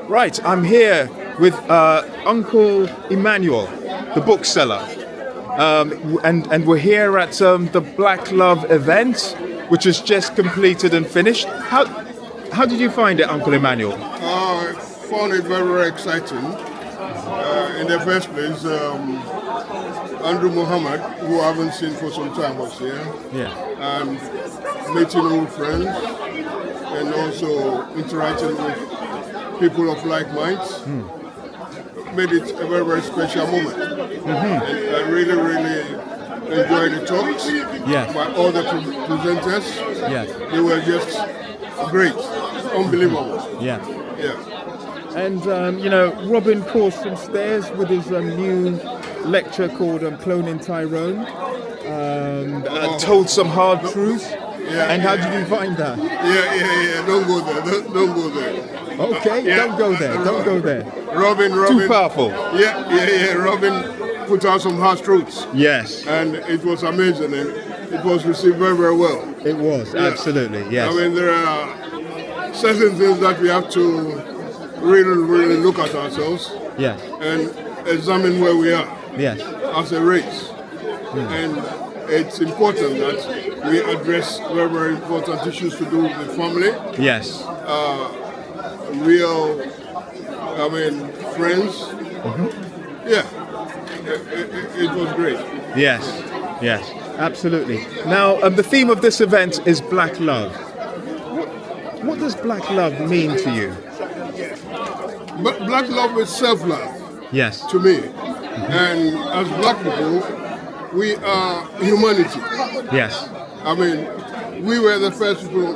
Right, I'm here with Uncle Emmanuel, the bookseller, and we're here at the Black Love event, which is just completed and finished. How did you find it, Uncle Emmanuel? I found it very, very exciting. In the first place, Andrew Muhammad, who I haven't seen for some time, was here. Yeah. And meeting old friends and also interacting with people of like minds made it a very, very special moment. And I really, really enjoyed the talks by all the presenters. Yes. They were just great, unbelievable. Yeah. Yeah. And, Robin coursed some stairs with his new lecture called Cloning Tyrone. Told some hard truths. Yeah, and how did you find that? Yeah. Don't go there. Don't go there. Okay, don't go there. Don't go there. Robin. Too powerful. Yeah. Robin put out some hard truths. Yes. And it was amazing. And it was received very, very well. It was, absolutely, yes. I mean, there are certain things that we have to really, really look at ourselves. Yes. And examine where we are. Yes. As a race. And it's important that we address very, very important issues to do with the family. Yes. Real, friends. Yeah, it was great. Yes, absolutely. Now, the theme of this event is Black Love. What does Black Love mean to you? But Black love is self-love. Yes. To me. And as Black people, we are humanity. Yes. We were the first people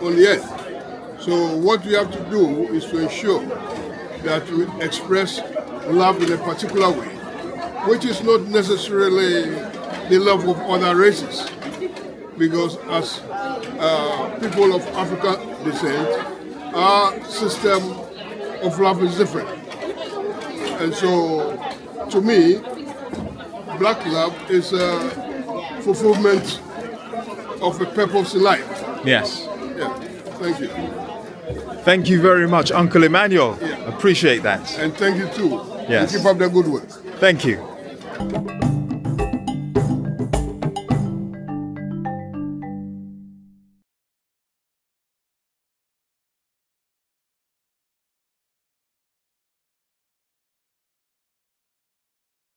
on the earth. So what we have to do is to ensure that we express love in a particular way, which is not necessarily the love of other races. Because as people of African descent, our system of love is different. And so, to me, Black love is a fulfillment of a purpose in life. Yes. Yeah, thank you. Thank you very much, Uncle Emmanuel. Yeah. Appreciate that. And thank you too. Yes. And keep up the good work. Thank you.